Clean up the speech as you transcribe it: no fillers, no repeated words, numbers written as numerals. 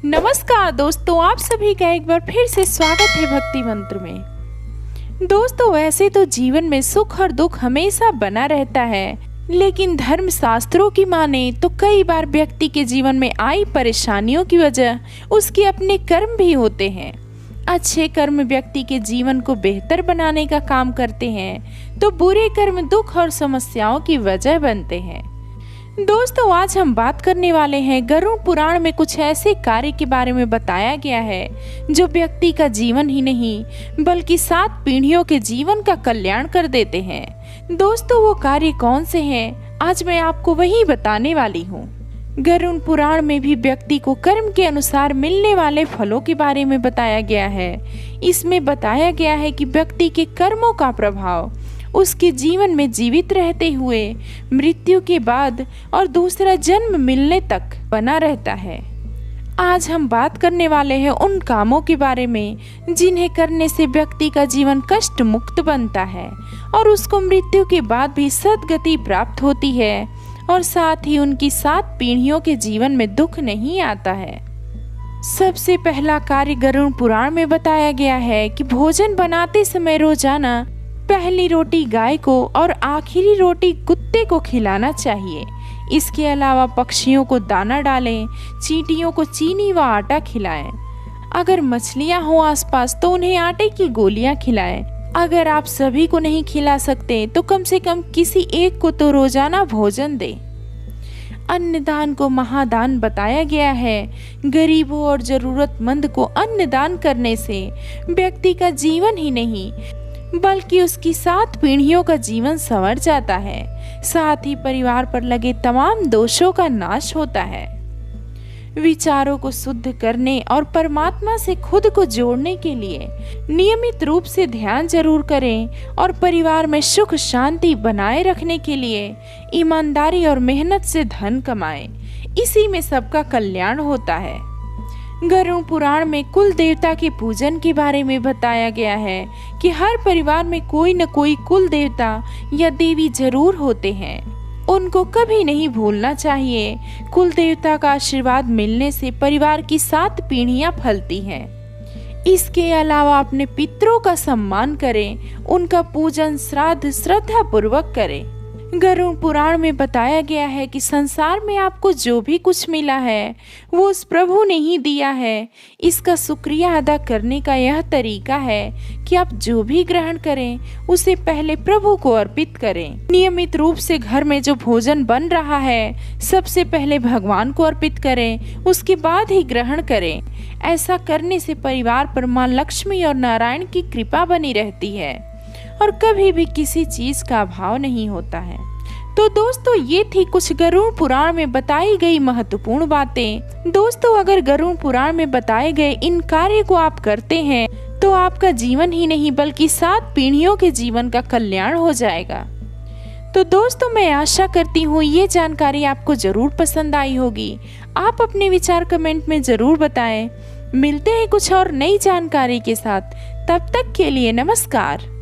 नमस्कार दोस्तों, आप सभी का एक बार फिर से स्वागत है भक्ति मंत्र में। दोस्तों, वैसे तो जीवन में सुख और दुख हमेशा बना रहता है, लेकिन धर्म शास्त्रों की माने तो कई बार व्यक्ति के जीवन में आई परेशानियों की वजह उसके अपने कर्म भी होते हैं। अच्छे कर्म व्यक्ति के जीवन को बेहतर बनाने का काम करते हैं, तो बुरे कर्म दुख और समस्याओं की वजह बनते हैं। दोस्तों, आज हम बात करने वाले हैं गरुड़ पुराण में कुछ ऐसे कार्य के बारे में बताया गया है जो व्यक्ति का जीवन ही नहीं बल्कि 7 पीढ़ियों के जीवन का कल्याण कर देते हैं। दोस्तों, वो कार्य कौन से हैं, आज मैं आपको वही बताने वाली हूँ। गरुड़ पुराण में भी व्यक्ति को कर्म के अनुसार मिलने वाले फलों के बारे में बताया गया है। इसमें बताया गया है कि व्यक्ति के कर्मों का प्रभाव उसके जीवन में जीवित रहते हुए मृत्यु के बाद और दूसरा जन्म मिलने तक बना रहता है। आज हम बात करने वाले हैं उन कामों के बारे में जिन्हें करने से व्यक्ति का जीवन कष्ट मुक्त बनता है और उसको मृत्यु के बाद भी सद्गति प्राप्त होती है और साथ ही उनकी 7 पीढ़ियों के जीवन में दुख नहीं आता है। सबसे पहला कार्य गरुड़ पुराण में बताया गया है कि भोजन बनाते समय रोजाना पहली रोटी गाय को और आखिरी रोटी कुत्ते को खिलाना चाहिए। इसके अलावा पक्षियों को दाना डालें, चींटियों को चीनी व आटा खिलाएं। अगर मछलियां हो आसपास तो उन्हें आटे की गोलियां खिलाएं। अगर आप सभी को नहीं खिला सकते तो कम से कम किसी एक को तो रोजाना भोजन दें। अन्नदान को महादान बताया गया है। गरीबों और जरूरतमंद को अन्नदान करने से व्यक्ति का जीवन ही नहीं बल्कि उसकी 7 पीढ़ियों का जीवन संवर जाता है। साथ ही परिवार पर लगे तमाम दोषों का नाश होता है। विचारों को शुद्ध करने और परमात्मा से खुद को जोड़ने के लिए नियमित रूप से ध्यान जरूर करें और परिवार में सुख शांति बनाए रखने के लिए ईमानदारी और मेहनत से धन कमाएं। इसी में सबका कल्याण होता है। गरुड़ पुराण में कुल देवता के पूजन के बारे में बताया गया है कि हर परिवार में कोई न कोई कुल देवता या देवी जरूर होते हैं। उनको कभी नहीं भूलना चाहिए। कुल देवता का आशीर्वाद मिलने से परिवार की 7 पीढ़ियां फलती हैं। इसके अलावा अपने पितरों का सम्मान करें, उनका पूजन श्राद्ध श्रद्धा पूर्वक करें। गरुड़ पुराण में बताया गया है कि संसार में आपको जो भी कुछ मिला है वो उस प्रभु ने ही दिया है। इसका शुक्रिया अदा करने का यह तरीका है कि आप जो भी ग्रहण करें उसे पहले प्रभु को अर्पित करें। नियमित रूप से घर में जो भोजन बन रहा है सबसे पहले भगवान को अर्पित करें, उसके बाद ही ग्रहण करें। ऐसा करने से परिवार पर मां लक्ष्मी और नारायण की कृपा बनी रहती है और कभी भी किसी चीज का अभाव नहीं होता है। तो दोस्तों, ये थी कुछ गरुड़ पुराण में बताई गई महत्वपूर्ण बातें। दोस्तों, अगर गरुड़ पुराण में बताए गए इन कार्य को आप करते हैं तो आपका जीवन ही नहीं बल्कि 7 पीढ़ियों के जीवन का कल्याण हो जाएगा। तो दोस्तों, मैं आशा करती हूँ ये जानकारी आपको जरूर पसंद आई होगी। आप अपने विचार कमेंट में जरूर बताएं। मिलते हैं कुछ और नई जानकारी के साथ। तब तक के लिए नमस्कार।